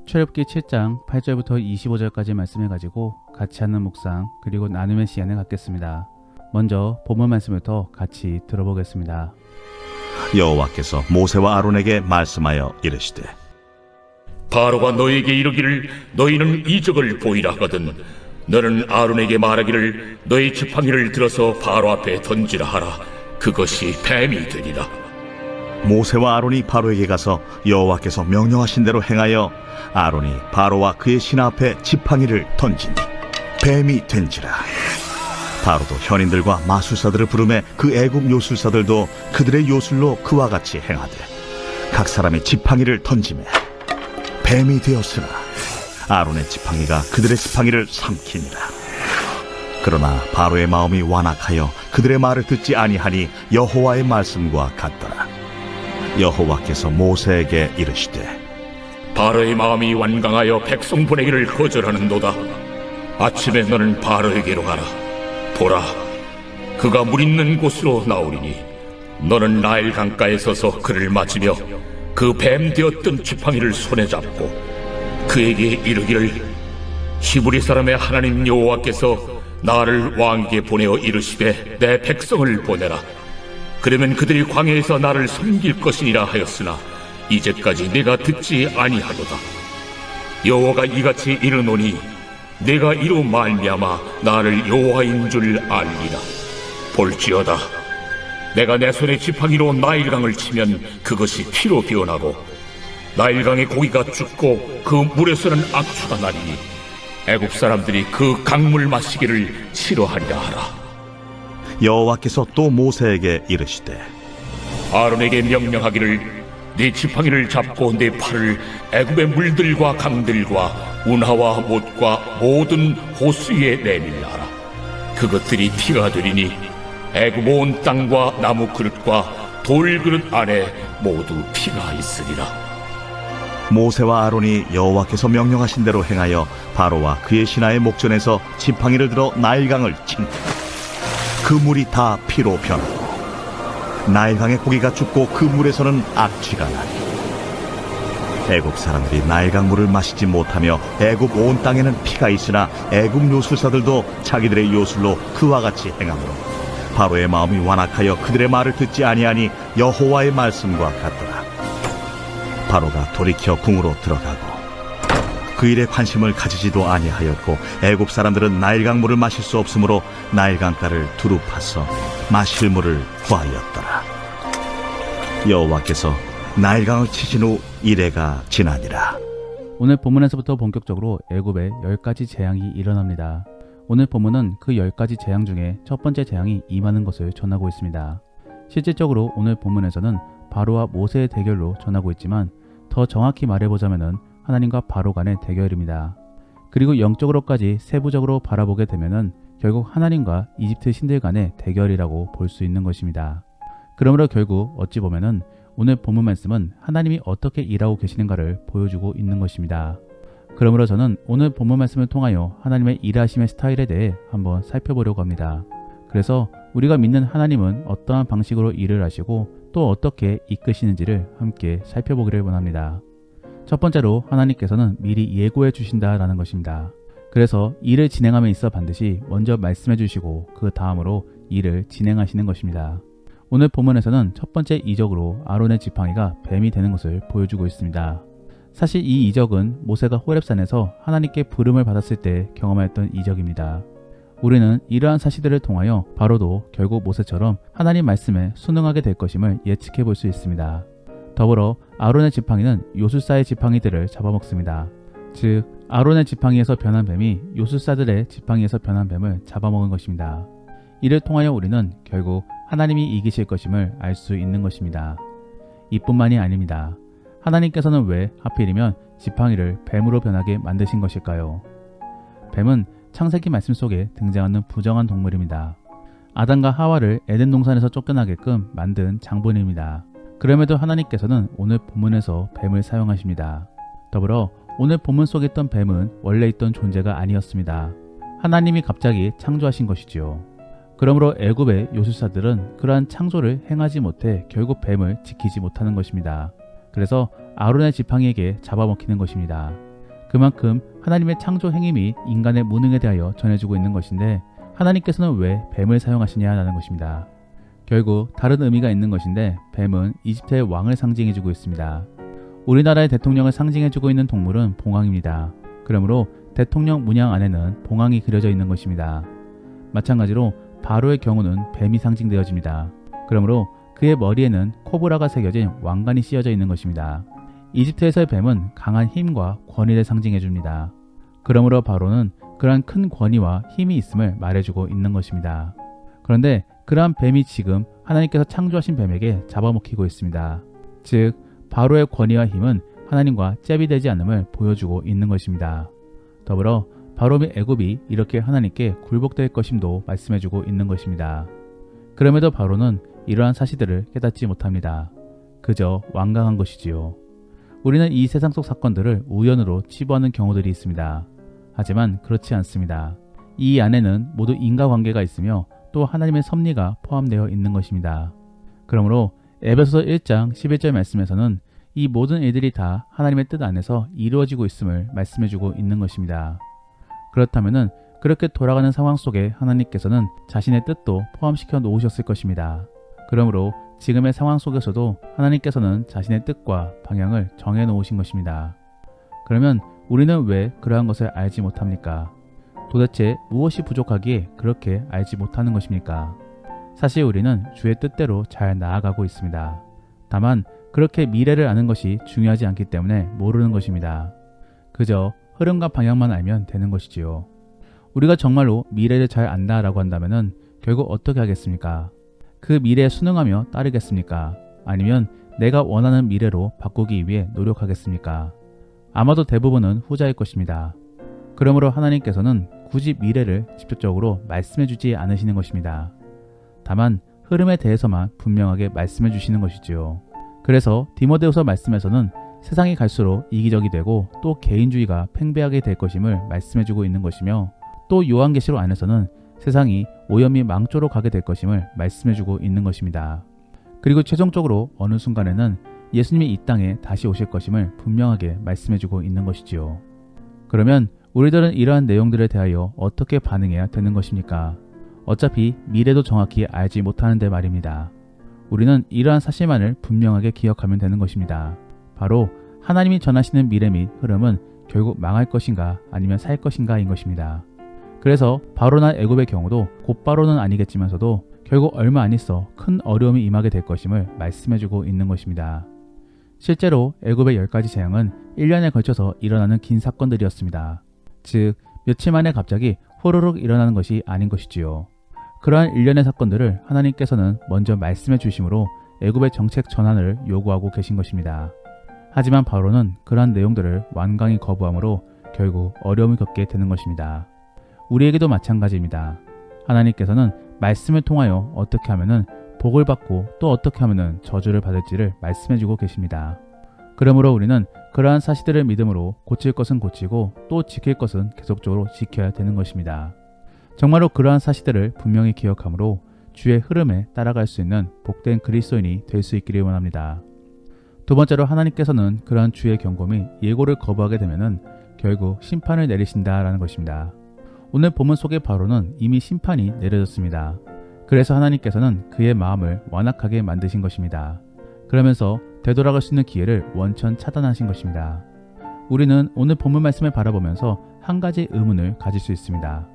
출애굽기 7장 8절부터 25절까지 말씀을 가지고 같이 하는 묵상 그리고 나눔의 시간을 갖겠습니다. 먼저 본문 말씀부터 같이 들어보겠습니다. 여호와께서 모세와 아론에게 말씀하여 이르시되 바로가 너에게 이르기를 너희는 이적을 보이라 하거든 너는 아론에게 말하기를 너희 지팡이를 들어서 바로 앞에 던지라 하라. 그것이 뱀이 되리라. 모세와 아론이 바로에게 가서 여호와께서 명령하신 대로 행하여 아론이 바로와 그의 신하 앞에 지팡이를 던지니 뱀이 된지라. 바로도 현인들과 마술사들을 부르매 그 애국 요술사들도 그들의 요술로 그와 같이 행하되 각 사람의 지팡이를 던지매 뱀이 되었으나 아론의 지팡이가 그들의 지팡이를 삼키니라. 그러나 바로의 마음이 완악하여 그들의 말을 듣지 아니하니 여호와의 말씀과 같더라. 여호와께서 모세에게 이르시되 바로의 마음이 완강하여 백성 보내기를 거절하는도다. 아침에 너는 바로에게로 가라. 보라, 그가 물 있는 곳으로 나오리니 너는 나일 강가에 서서 그를 맞으며 그 뱀 되었던 지팡이를 손에 잡고 그에게 이르기를 히브리 사람의 하나님 여호와께서 나를 왕에게 보내어 이르시되 내 백성을 보내라. 그러면 그들이 광야에서 나를 섬길 것이니라 하였으나 이제까지 내가 듣지 아니하도다. 여호와가 이같이 이르노니 내가 이로 말미암아 나를 여호와인 줄 알리라. 볼지어다, 내가 내 손에 지팡이로 나일강을 치면 그것이 피로 변하고 나일강의 고기가 죽고 그 물에서는 악취가 나리니 애굽 사람들이 그 강물 마시기를 싫어하리라 하라. 여호와께서 또 모세에게 이르시되 아론에게 명령하기를 네 지팡이를 잡고 네 팔을 애굽의 물들과 강들과 운하와 못과 모든 호수 위에 내밀라. 그것들이 피가 되리니 애굽 온 땅과 나무 그릇과 돌 그릇 안에 모두 피가 있으리라. 모세와 아론이 여호와께서 명령하신 대로 행하여 바로와 그의 신하의 목전에서 지팡이를 들어 나일강을 친 그 물이 다 피로 변하고 나일강의 고기가 죽고 그 물에서는 악취가 나니 애굽 사람들이 나일강 물을 마시지 못하며 애굽 온 땅에는 피가 있으나 애굽 요술사들도 자기들의 요술로 그와 같이 행하므로 바로의 마음이 완악하여 그들의 말을 듣지 아니하니 여호와의 말씀과 같더라. 바로가 돌이켜 궁으로 들어가고 그 일에 관심을 가지지도 아니하였고 애굽 사람들은 나일강 물을 마실 수 없으므로 나일강가를 두루 파서 마실 물을 구하였더라. 여호와께서 나일강을 치신 후 이레가 지나니라. 오늘 본문에서부터 본격적으로 애굽에 10가지 재앙이 일어납니다. 오늘 본문은 그 10가지 재앙 중에 첫 번째 재앙이 임하는 것을 전하고 있습니다. 실질적으로 오늘 본문에서는 바로와 모세의 대결로 전하고 있지만 더 정확히 말해보자면은 하나님과 바로 간의 대결입니다. 그리고 영적으로까지 세부적으로 바라보게 되면은 결국 하나님과 이집트 신들 간의 대결이라고 볼 수 있는 것입니다. 그러므로 결국 어찌 보면은 오늘 본문 말씀은 하나님이 어떻게 일하고 계시는가를 보여주고 있는 것입니다. 그러므로 저는 오늘 본문 말씀을 통하여 하나님의 일하심의 스타일에 대해 한번 살펴보려고 합니다. 그래서 우리가 믿는 하나님은 어떠한 방식으로 일을 하시고 또 어떻게 이끄시는지를 함께 살펴보기를 원합니다. 첫 번째로 하나님께서는 미리 예고해 주신다라는 것입니다. 그래서 일을 진행함에 있어 반드시 먼저 말씀해 주시고 그 다음으로 일을 진행하시는 것입니다. 오늘 본문에서는 첫 번째 이적으로 아론의 지팡이가 뱀이 되는 것을 보여주고 있습니다. 사실 이 이적은 모세가 호렙산에서 하나님께 부름을 받았을 때 경험하였던 이적입니다. 우리는 이러한 사실들을 통하여 바로도 결국 모세처럼 하나님 말씀에 순응하게 될 것임을 예측해 볼 수 있습니다. 더불어 아론의 지팡이는 요술사의 지팡이들을 잡아먹습니다. 즉 아론의 지팡이에서 변한 뱀이 요술사들의 지팡이에서 변한 뱀을 잡아먹은 것입니다. 이를 통하여 우리는 결국 하나님이 이기실 것임을 알 수 있는 것입니다. 이뿐만이 아닙니다. 하나님께서는 왜 하필이면 지팡이를 뱀으로 변하게 만드신 것일까요? 뱀은 창세기 말씀 속에 등장하는 부정한 동물입니다. 아담과 하와를 에덴 동산에서 쫓겨나게끔 만든 장본입니다. 그럼에도 하나님께서는 오늘 본문에서 뱀을 사용하십니다. 더불어 오늘 본문 속에 있던 뱀은 원래 있던 존재가 아니었습니다. 하나님이 갑자기 창조하신 것이지요. 그러므로 애굽의 요술사들은 그러한 창조를 행하지 못해 결국 뱀을 지키지 못하는 것입니다. 그래서 아론의 지팡이에게 잡아먹히는 것입니다. 그만큼 하나님의 창조 행위 및 인간의 무능에 대하여 전해주고 있는 것인데 하나님께서는 왜 뱀을 사용하시냐라는 것입니다. 결국 다른 의미가 있는 것인데 뱀은 이집트의 왕을 상징해주고 있습니다. 우리나라의 대통령을 상징해주고 있는 동물은 봉황입니다. 그러므로 대통령 문양 안에는 봉황이 그려져 있는 것입니다. 마찬가지로 바로의 경우는 뱀이 상징되어집니다. 그러므로 그의 머리에는 코브라가 새겨진 왕관이 씌어져 있는 것입니다. 이집트에서의 뱀은 강한 힘과 권위를 상징해줍니다. 그러므로 바로는 그러한 큰 권위와 힘이 있음을 말해주고 있는 것입니다. 그런데 그러한 뱀이 지금 하나님께서 창조하신 뱀에게 잡아먹히고 있습니다. 즉 바로의 권위와 힘은 하나님과 잽이 되지 않음을 보여주고 있는 것입니다. 더불어 바로 및 애굽이 이렇게 하나님께 굴복될 것임도 말씀해주고 있는 것입니다. 그럼에도 바로는 이러한 사실들을 깨닫지 못합니다. 그저 완강한 것이지요. 우리는 이 세상 속 사건들을 우연으로 치부하는 경우들이 있습니다. 하지만 그렇지 않습니다. 이 안에는 모두 인과관계가 있으며 또 하나님의 섭리가 포함되어 있는 것입니다. 그러므로 에베소서 1장 11절 말씀에서는 이 모든 일들이 다 하나님의 뜻 안에서 이루어지고 있음을 말씀해주고 있는 것입니다. 그렇다면 그렇게 돌아가는 상황 속에 하나님께서는 자신의 뜻도 포함시켜 놓으셨을 것입니다. 그러므로 지금의 상황 속에서도 하나님께서는 자신의 뜻과 방향을 정해 놓으신 것입니다. 그러면 우리는 왜 그러한 것을 알지 못합니까? 도대체 무엇이 부족하기에 그렇게 알지 못하는 것입니까? 사실 우리는 주의 뜻대로 잘 나아가고 있습니다. 다만 그렇게 미래를 아는 것이 중요하지 않기 때문에 모르는 것입니다. 그저 흐름과 방향만 알면 되는 것이지요. 우리가 정말로 미래를 잘 안다라고 한다면 결국 어떻게 하겠습니까? 그 미래에 순응하며 따르겠습니까? 아니면 내가 원하는 미래로 바꾸기 위해 노력하겠습니까? 아마도 대부분은 후자일 것입니다. 그러므로 하나님께서는 굳이 미래를 직접적으로 말씀해 주지 않으시는 것입니다. 다만 흐름에 대해서만 분명하게 말씀해 주시는 것이지요. 그래서 디모데후서 말씀에서는 세상이 갈수록 이기적이 되고 또 개인주의가 팽배하게 될 것임을 말씀해 주고 있는 것이며 또 요한계시록 안에서는 세상이 오염 및 망조로 가게 될 것임을 말씀해 주고 있는 것입니다. 그리고 최종적으로 어느 순간에는 예수님이 이 땅에 다시 오실 것임을 분명하게 말씀해 주고 있는 것이지요. 그러면 우리들은 이러한 내용들에 대하여 어떻게 반응해야 되는 것입니까? 어차피 미래도 정확히 알지 못하는데 말입니다. 우리는 이러한 사실만을 분명하게 기억하면 되는 것입니다. 바로 하나님이 전하시는 미래 및 흐름은 결국 망할 것인가 아니면 살 것인가인 것입니다. 그래서 바로나 애굽의 경우도 곧바로는 아니겠지만서도 결국 얼마 안 있어 큰 어려움이 임하게 될 것임을 말씀해주고 있는 것입니다. 실제로 애굽의 10가지 재앙은 1년에 걸쳐서 일어나는 긴 사건들이었습니다. 즉 며칠 만에 갑자기 호로록 일어나는 것이 아닌 것이지요. 그러한 일련의 사건들을 하나님께서는 먼저 말씀해 주심으로 애굽의 정책 전환을 요구하고 계신 것입니다. 하지만 바로는 그러한 내용들을 완강히 거부함으로 결국 어려움을 겪게 되는 것입니다. 우리에게도 마찬가지입니다. 하나님께서는 말씀을 통하여 어떻게 하면은 복을 받고 또 어떻게 하면은 저주를 받을지를 말씀해주고 계십니다. 그러므로 우리는 그러한 사실들을 믿음으로 고칠 것은 고치고 또 지킬 것은 계속적으로 지켜야 되는 것입니다. 정말로 그러한 사실들을 분명히 기억함으로 주의 흐름에 따라갈 수 있는 복된 그리스도인이 될 수 있기를 원합니다. 두 번째로 하나님께서는 그러한 주의 경고 및 예고를 거부하게 되면은 결국 심판을 내리신다라는 것입니다. 오늘 본문 속의 바로는 이미 심판이 내려졌습니다. 그래서 하나님께서는 그의 마음을 완악하게 만드신 것입니다. 그러면서 되돌아갈 수 있는 기회를 원천 차단하신 것입니다. 우리는 오늘 본문 말씀을 바라보면서 한 가지 의문을 가질 수 있습니다.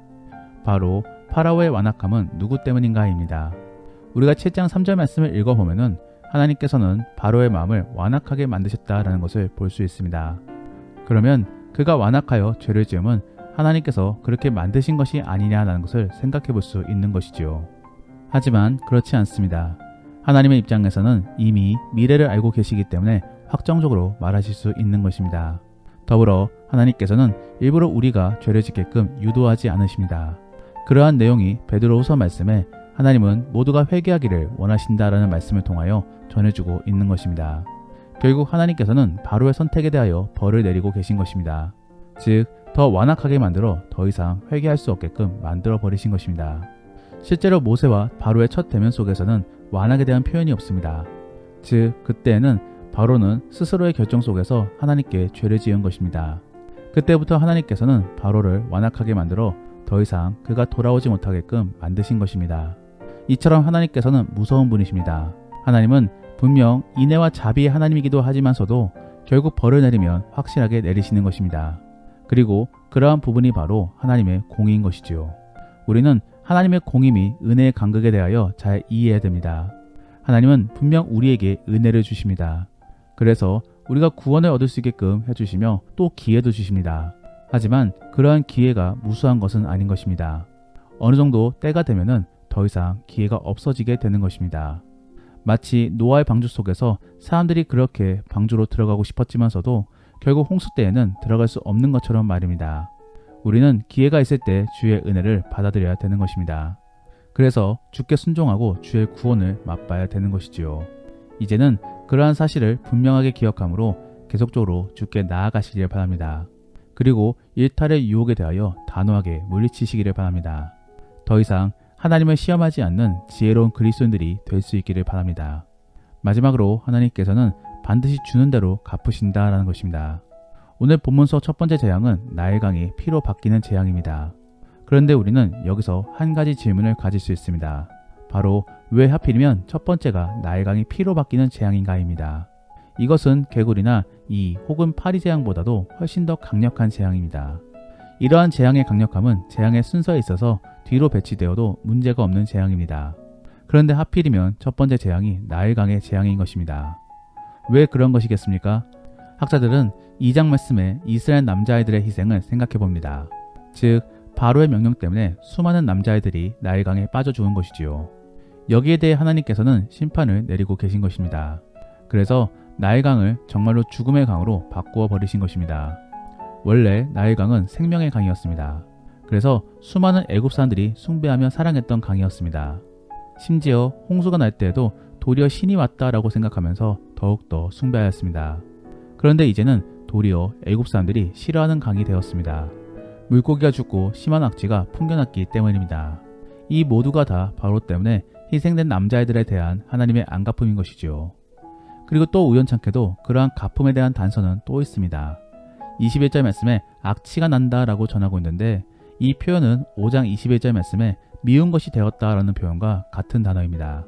바로 파라오의 완악함은 누구 때문인가입니다. 우리가 7장 3절 말씀을 읽어보면은 하나님께서는 바로의 마음을 완악하게 만드셨다라는 것을 볼 수 있습니다. 그러면 그가 완악하여 죄를 지음은 하나님께서 그렇게 만드신 것이 아니냐라는 것을 생각해 볼 수 있는 것이지요. 하지만 그렇지 않습니다. 하나님의 입장에서는 이미 미래를 알고 계시기 때문에 확정적으로 말하실 수 있는 것입니다. 더불어 하나님께서는 일부러 우리가 죄를 짓게끔 유도하지 않으십니다. 그러한 내용이 베드로후서 말씀에 하나님은 모두가 회개하기를 원하신다라는 말씀을 통하여 전해주고 있는 것입니다. 결국 하나님께서는 바로의 선택에 대하여 벌을 내리고 계신 것입니다. 즉 더 완악하게 만들어 더 이상 회개할 수 없게끔 만들어 버리신 것입니다. 실제로 모세와 바로의 첫 대면 속에서는 완악에 대한 표현이 없습니다. 즉 그때에는 바로는 스스로의 결정 속에서 하나님께 죄를 지은 것입니다. 그때부터 하나님께서는 바로를 완악하게 만들어 더 이상 그가 돌아오지 못하게끔 만드신 것입니다. 이처럼 하나님께서는 무서운 분이십니다. 하나님은 분명 인애와 자비의 하나님이기도 하지만서도 결국 벌을 내리면 확실하게 내리시는 것입니다. 그리고 그러한 부분이 바로 하나님의 공의인 것이지요. 우리는 하나님의 공의미 은혜의 간극에 대하여 잘 이해해야 됩니다. 하나님은 분명 우리에게 은혜를 주십니다. 그래서 우리가 구원을 얻을 수 있게끔 해주시며 또 기회도 주십니다. 하지만 그러한 기회가 무수한 것은 아닌 것입니다. 어느 정도 때가 되면은 더 이상 기회가 없어지게 되는 것입니다. 마치 노아의 방주 속에서 사람들이 그렇게 방주로 들어가고 싶었지만서도 결국 홍수 때에는 들어갈 수 없는 것처럼 말입니다. 우리는 기회가 있을 때 주의 은혜를 받아들여야 되는 것입니다. 그래서 주께 순종하고 주의 구원을 맛봐야 되는 것이지요. 이제는 그러한 사실을 분명하게 기억하므로 계속적으로 주께 나아가시기를 바랍니다. 그리고 일탈의 유혹에 대하여 단호하게 물리치시기를 바랍니다. 더 이상 하나님을 시험하지 않는 지혜로운 그리스도인들이 될 수 있기를 바랍니다. 마지막으로 하나님께서는 반드시 주는 대로 갚으신다라는 것입니다. 오늘 본문서 첫 번째 재앙은 나일강이 피로 바뀌는 재앙입니다. 그런데 우리는 여기서 한 가지 질문을 가질 수 있습니다. 바로 왜 하필이면 첫 번째가 나일강이 피로 바뀌는 재앙인가입니다. 이것은 개구리나 이 혹은 파리 재앙보다도 훨씬 더 강력한 재앙입니다. 이러한 재앙의 강력함은 재앙의 순서에 있어서 뒤로 배치되어도 문제가 없는 재앙입니다. 그런데 하필이면 첫 번째 재앙이 나일강의 재앙인 것입니다. 왜 그런 것이겠습니까? 학자들은 2장 말씀에 이스라엘 남자아이들의 희생을 생각해 봅니다. 즉 바로의 명령 때문에 수많은 남자아이들이 나일강에 빠져 죽은 것이지요. 여기에 대해 하나님께서는 심판을 내리고 계신 것입니다. 그래서 나일강을 정말로 죽음의 강으로 바꾸어 버리신 것입니다. 원래 나일강은 생명의 강이었습니다. 그래서 수많은 애굽 사람들이 숭배하며 사랑했던 강이었습니다. 심지어 홍수가 날 때에도 도리어 신이 왔다라고 생각하면서 더욱더 숭배하였습니다. 그런데 이제는 도리어 애굽 사람들이 싫어하는 강이 되었습니다. 물고기가 죽고 심한 악취가 풍겨났기 때문입니다. 이 모두가 다 바로 때문에 희생된 남자애들에 대한 하나님의 안갚음인 것이지요. 그리고 또 우연찮게도 그러한 갚음에 대한 단서는 또 있습니다. 21절 말씀에 악취가 난다라고 전하고 있는데 이 표현은 5장 21절 말씀에 미운 것이 되었다라는 표현과 같은 단어입니다.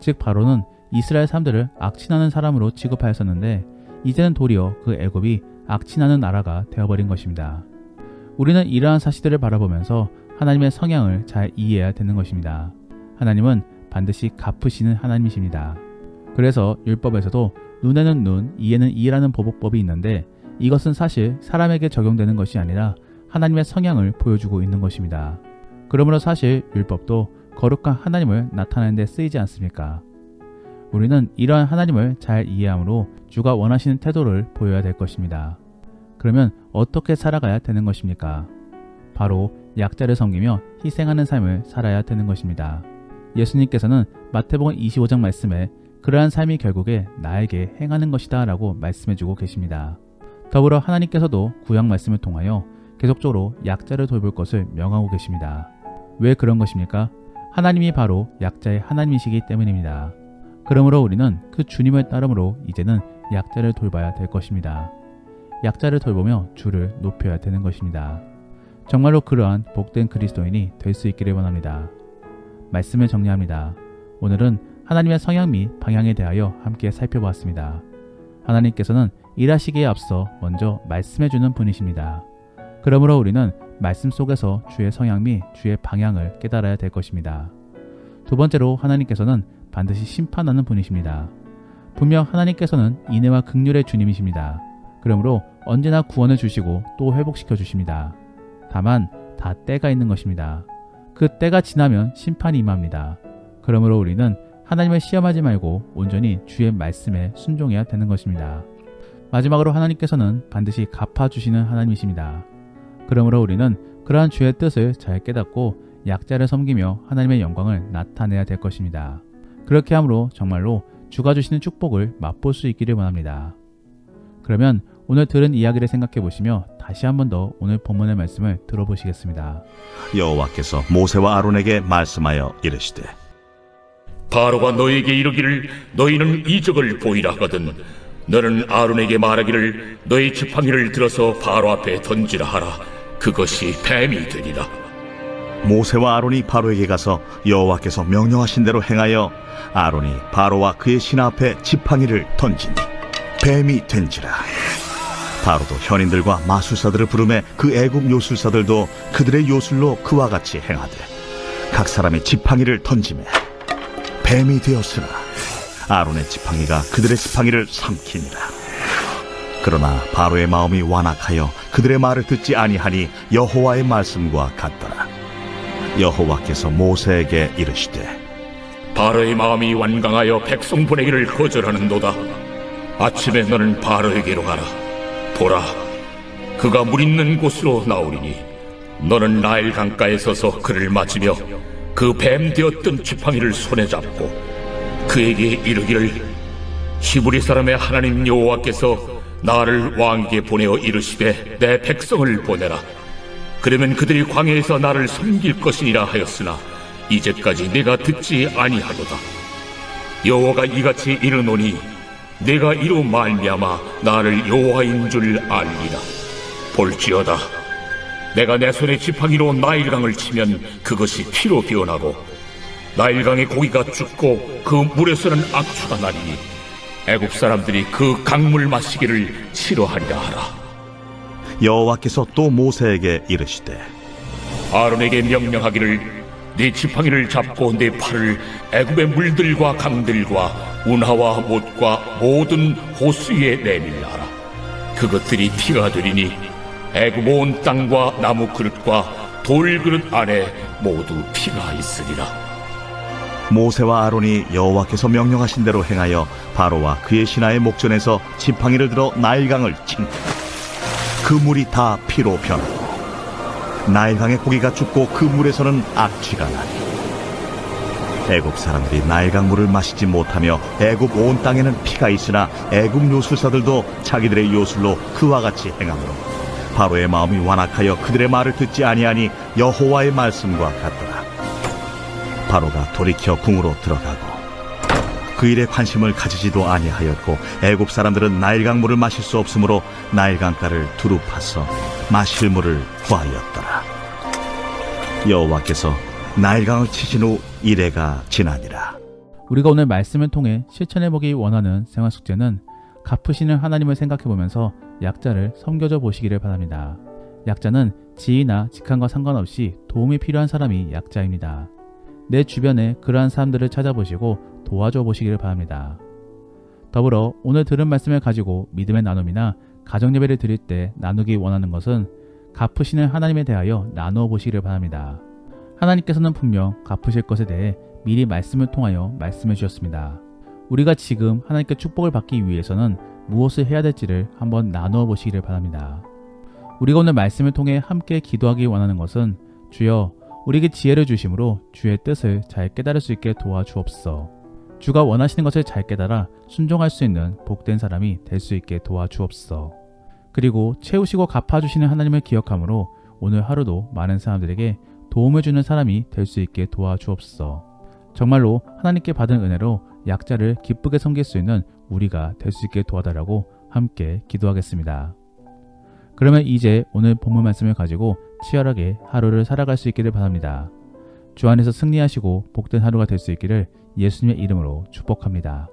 즉 바로는 이스라엘 사람들을 악취나는 사람으로 취급하였었는데 이제는 도리어 그 애굽이 악취나는 나라가 되어버린 것입니다. 우리는 이러한 사실들을 바라보면서 하나님의 성향을 잘 이해해야 되는 것입니다. 하나님은 반드시 갚으시는 하나님이십니다. 그래서 율법에서도 눈에는 눈, 이에는 이라는 보복법이 있는데 이것은 사실 사람에게 적용되는 것이 아니라 하나님의 성향을 보여주고 있는 것입니다. 그러므로 사실 율법도 거룩한 하나님을 나타내는 데 쓰이지 않습니까? 우리는 이러한 하나님을 잘 이해함으로 주가 원하시는 태도를 보여야 될 것입니다. 그러면 어떻게 살아가야 되는 것입니까? 바로 약자를 섬기며 희생하는 삶을 살아야 되는 것입니다. 예수님께서는 마태복음 25장 말씀에 그러한 삶이 결국에 나에게 행하는 것이다 라고 말씀해주고 계십니다. 더불어 하나님께서도 구약 말씀을 통하여 계속적으로 약자를 돌볼 것을 명하고 계십니다. 왜 그런 것입니까? 하나님이 바로 약자의 하나님이시기 때문입니다. 그러므로 우리는 그 주님을 따름으로 이제는 약자를 돌봐야 될 것입니다. 약자를 돌보며 주를 높여야 되는 것입니다. 정말로 그러한 복된 그리스도인이 될 수 있기를 원합니다. 말씀을 정리합니다. 오늘은 하나님의 성향 및 방향에 대하여 함께 살펴보았습니다. 하나님께서는 일하시기에 앞서 먼저 말씀해주는 분이십니다. 그러므로 우리는 말씀 속에서 주의 성향 및 주의 방향을 깨달아야 될 것입니다. 두 번째로 하나님께서는 반드시 심판하는 분이십니다. 분명 하나님께서는 인애와 긍휼의 주님이십니다. 그러므로 언제나 구원을 주시고 또 회복시켜 주십니다. 다만 다 때가 있는 것입니다. 그 때가 지나면 심판이 임합니다. 그러므로 우리는 하나님을 시험하지 말고 온전히 주의 말씀에 순종해야 되는 것입니다. 마지막으로 하나님께서는 반드시 갚아주시는 하나님이십니다. 그러므로 우리는 그러한 주의 뜻을 잘 깨닫고 약자를 섬기며 하나님의 영광을 나타내야 될 것입니다. 그렇게 함으로 정말로 주가 주시는 축복을 맛볼 수 있기를 원합니다. 그러면 오늘 들은 이야기를 생각해 보시며 다시 한 번 더 오늘 본문의 말씀을 들어보시겠습니다. 여호와께서 모세와 아론에게 말씀하여 이르시되 바로가 너에게 이르기를 너희는 이적을 보이라 하거든 너는 아론에게 말하기를 너희 지팡이를 들어서 바로 앞에 던지라 하라. 그것이 뱀이 되리라. 모세와 아론이 바로에게 가서 여호와께서 명령하신 대로 행하여 아론이 바로와 그의 신하 앞에 지팡이를 던지니 뱀이 된지라. 바로도 현인들과 마술사들을 부르매 그 애국 요술사들도 그들의 요술로 그와 같이 행하되 각 사람의 지팡이를 던지매 뱀이 되었으나 아론의 지팡이가 그들의 지팡이를 삼키니라. 그러나 바로의 마음이 완악하여 그들의 말을 듣지 아니하니 여호와의 말씀과 같더라. 여호와께서 모세에게 이르시되 바로의 마음이 완강하여 백성 보내기를 거절하는도다. 아침에 너는 바로에게로 가라. 보라, 그가 물 있는 곳으로 나오리니 너는 나일 강가에 서서 그를 맞으며 그 뱀 되었던 지팡이를 손에 잡고 그에게 이르기를 히브리 사람의 하나님 여호와께서 나를 왕에게 보내어 이르시되 내 백성을 보내라. 그러면 그들이 광야에서 나를 섬길 것이니라 하였으나 이제까지 내가 듣지 아니하도다. 여호와가 이같이 이르노니 내가 이로 말미암아 나를 여호와인 줄 알리라. 볼지어다, 내가 내 손에 지팡이로 나일강을 치면 그것이 피로 변하고 나일강의 고기가 죽고 그 물에서는 악취가 나리니 애굽 사람들이 그 강물 마시기를 싫어하리라 하라. 여호와께서 또 모세에게 이르시되 아론에게 명령하기를 네 지팡이를 잡고 네 팔을 애굽의 물들과 강들과 운하와 못과 모든 호수 위에 내밀라. 그것들이 피가 되리니 애굽 온 땅과 나무 그릇과 돌 그릇 안에 모두 피가 있으리라. 모세와 아론이 여호와께서 명령하신 대로 행하여 바로와 그의 신하의 목전에서 지팡이를 들어 나일강을 친 그 물이 다 피로 변하고 나일강의 고기가 죽고 그 물에서는 악취가 나니 애굽 사람들이 나일강 물을 마시지 못하며 애굽 온 땅에는 피가 있으나 애굽 요술사들도 자기들의 요술로 그와 같이 행하므로 바로의 마음이 완악하여 그들의 말을 듣지 아니하니 여호와의 말씀과 같더라. 바로가 돌이켜 궁으로 들어가고 그 일에 관심을 가지지도 아니하였고 애굽 사람들은 나일강 물을 마실 수 없으므로 나일강가를 두루 파서 마실 물을 구하였더라. 여호와께서 나일강을 치신 후 이레가 지나니라. 우리가 오늘 말씀을 통해 실천해보기 원하는 생활 숙제는 갚으시는 하나님을 생각해보면서 약자를 섬겨줘 보시기를 바랍니다. 약자는 지위나 직함과 상관없이 도움이 필요한 사람이 약자입니다. 내 주변에 그러한 사람들을 찾아보시고 도와줘 보시기를 바랍니다. 더불어 오늘 들은 말씀을 가지고 믿음의 나눔이나 가정예배를 드릴 때 나누기 원하는 것은 갚으시는 하나님에 대하여 나누어 보시기를 바랍니다. 하나님께서는 분명 갚으실 것에 대해 미리 말씀을 통하여 말씀해 주셨습니다. 우리가 지금 하나님께 축복을 받기 위해서는 무엇을 해야 될지를 한번 나누어 보시기를 바랍니다. 우리가 오늘 말씀을 통해 함께 기도하기 원하는 것은 주여 우리에게 지혜를 주심으로 주의 뜻을 잘 깨달을 수 있게 도와주옵소서. 주가 원하시는 것을 잘 깨달아 순종할 수 있는 복된 사람이 될 수 있게 도와주옵소서. 그리고 채우시고 갚아주시는 하나님을 기억함으로 오늘 하루도 많은 사람들에게 도움을 주는 사람이 될 수 있게 도와주옵소서. 정말로 하나님께 받은 은혜로 약자를 기쁘게 섬길 수 있는 우리가 될 수 있게 도와달라고 함께 기도하겠습니다. 그러면 이제 오늘 본문 말씀을 가지고 치열하게 하루를 살아갈 수 있기를 바랍니다. 주 안에서 승리하시고 복된 하루가 될 수 있기를 예수님의 이름으로 축복합니다.